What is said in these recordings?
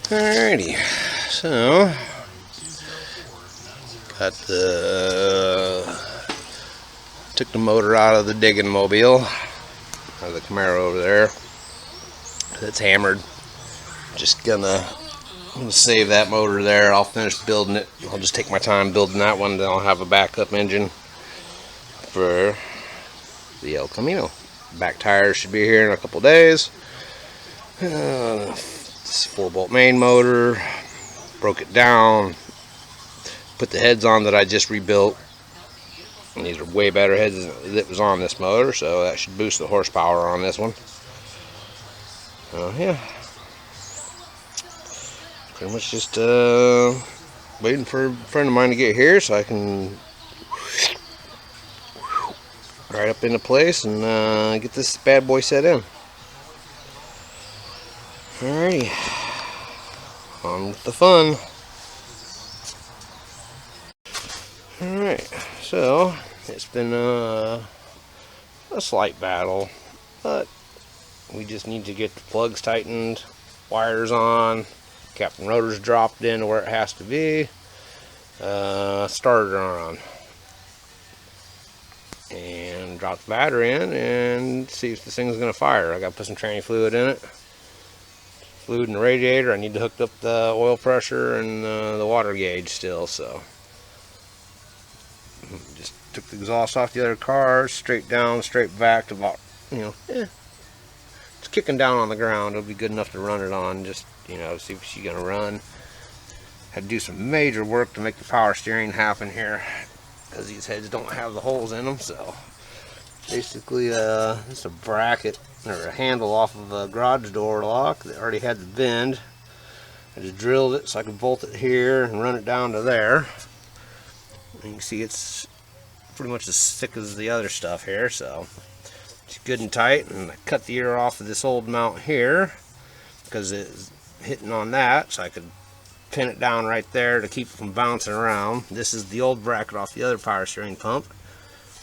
Alrighty, so got took the motor out of the digging mobile, out of the Camaro over there. That's hammered. Just I'm gonna save that motor there. I'll finish building it. I'll just take my time building that one. Then I'll have a backup engine for the ElCamino. Back tires should be here in a couple days. This 4-bolt main motor. Broke it down. Put the heads on that I just rebuilt. And these are way better heads than that was on this motor, so that should boost the horsepower on this one. Yeah. Pretty much just waiting for a friend of mine to get here so I can right up into place and get this bad boy set in. Alrighty, on with the fun. Alright, so it's been a slight battle, but we just need to get the plugs tightened, wires on, captain rotor's dropped in where it has to be, starter on, and drop the battery in and see if this thing's going to fire. I got to put some tranny fluid in it. Fluid in the radiator. I need to hook up the oil pressure and the water gauge still, so just took the exhaust off the other car, straight down, straight back to about, it's kicking down on the ground. It'll be good enough to run it on, just, see if she's gonna run. Had to do some major work to make the power steering happen here, because these heads don't have the holes in them. So basically it's a bracket or a handle off of a garage door lock that already had the bend. I just drilled it so I could bolt it here and run it down to there. You can see it's pretty much as thick as the other stuff here, so it's good and tight. And I cut the ear off of this old mount here because it's hitting on that, so I could pin it down right there to keep it from bouncing around. This is the old bracket off the other power steering pump,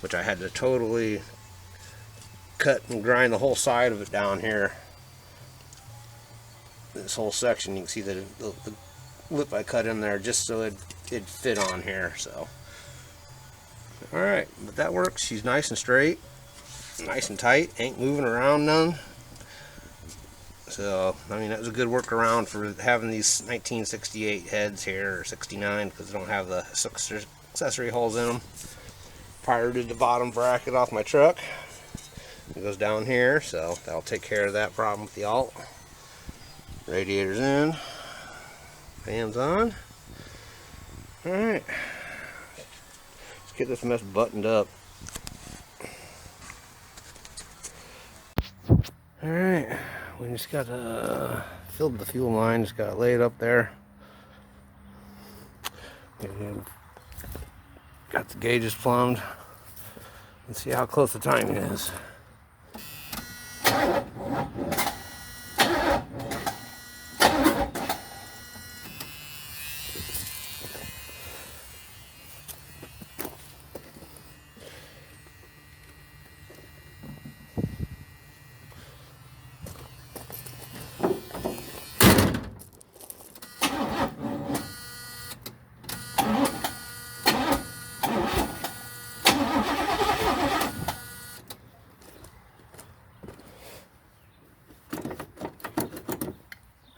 which I had to totally cut and grind the whole side of it down here. This whole section, you can see the lip I cut in there just so it'd fit on here. So alright, but that works. She's nice and straight, nice and tight, ain't moving around none. So I mean, that was a good workaround for having these 1968 heads here, or 69, because they don't have the accessory holes in them. Pirated the bottom bracket off my truck. It goes down here, so that'll take care of that problem with the alt. Radiator's in, fans on. Alright, let's get this mess buttoned up. Alright, we just got filled the fuel line, just got it laid up there. Got the gauges plumbed. Let's see how close the timing is.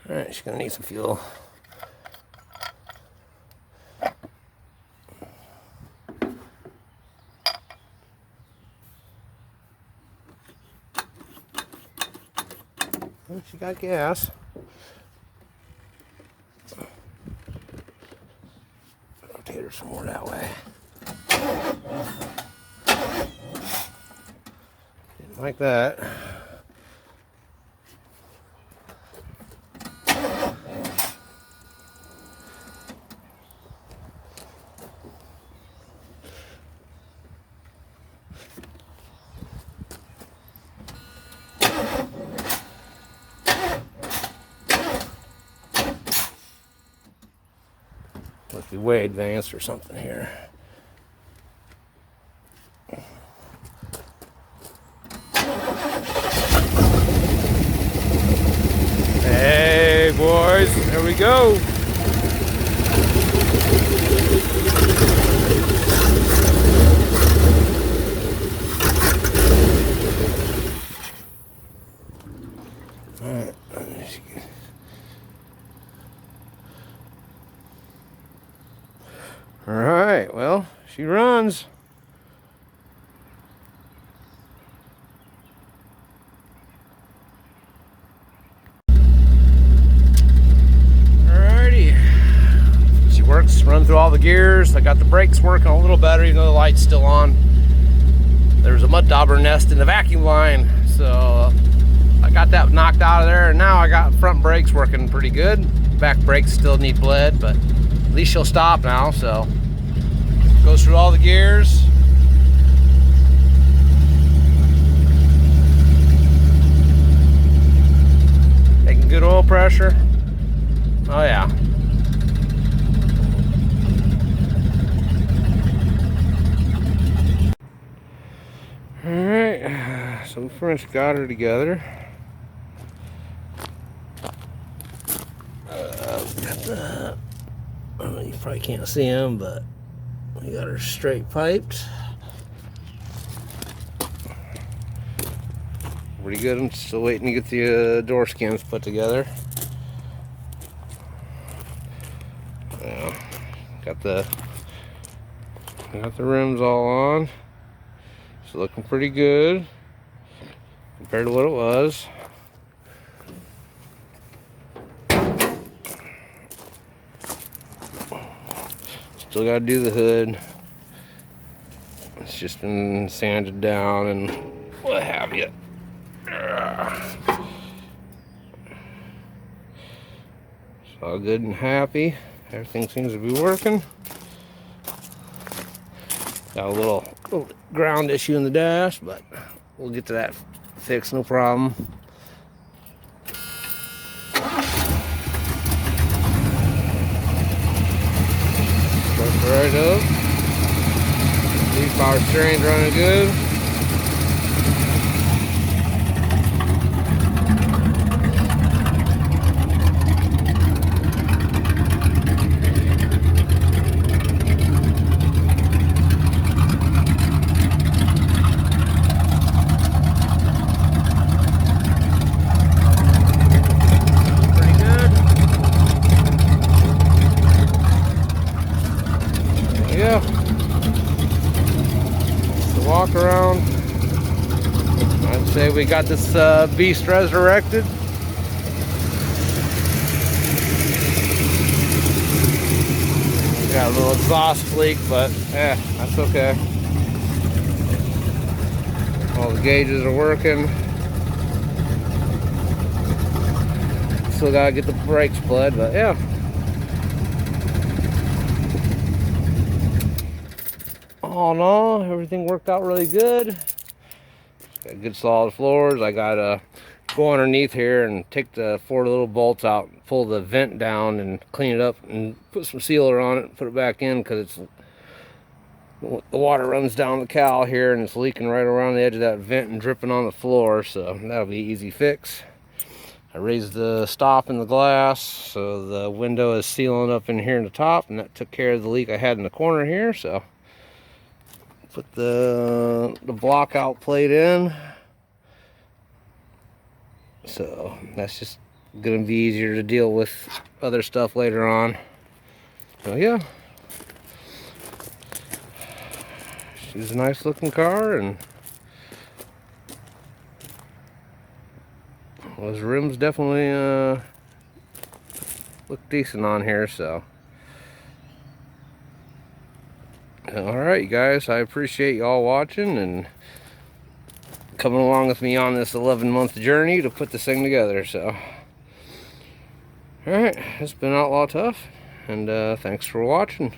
Alright, she's gonna need some fuel. Well, she got gas. Rotate her some more that way. Didn't like that. Must be way advanced or something here. Hey boys, there we go. All right, well, she runs. Alrighty. She works, run through all the gears. I got the brakes working a little better, even though the light's still on. There's a mud dauber nest in the vacuum line, so I got that knocked out of there, and now I got front brakes working pretty good. Back brakes still need bled, but at least she'll stop now. So goes through all the gears. Taking good oil pressure. Oh yeah. All right, so we pretty much got her together. You probably can't see them, but we got her straight piped. Pretty good. I'm still waiting to get the door skins put together. Got the rims all on. It's looking pretty good compared to what it was. Still got to do the hood. It's just been sanded down and what have you. It's all good and happy. Everything seems to be working. Got a little ground issue in the dash, but we'll get to that fixed, no problem. Start right up. These power steering's running good. Yeah, the walk around. I'd say we got this beast resurrected. Got a little exhaust leak, but yeah, that's okay. All the gauges are working. Still gotta get the brakes bled, but yeah. All in all, everything worked out really good. Got good solid floors. I gotta go underneath here and take the 4 little bolts out, pull the vent down and clean it up and put some sealer on it and put it back in, because it's the water runs down the cowl here and it's leaking right around the edge of that vent and dripping on the floor, so that'll be easy fix. I raised the stop in the glass so the window is sealing up in here in the top, and that took care of the leak I had in the corner here. So put the block out plate in, so that's just gonna be easier to deal with other stuff later on. So yeah, she's a nice looking car, and those rims definitely look decent on here. So alright, you guys, I appreciate y'all watching and coming along with me on this 11-month journey to put this thing together. So alright, it's been Outlaw Tough, and thanks for watching.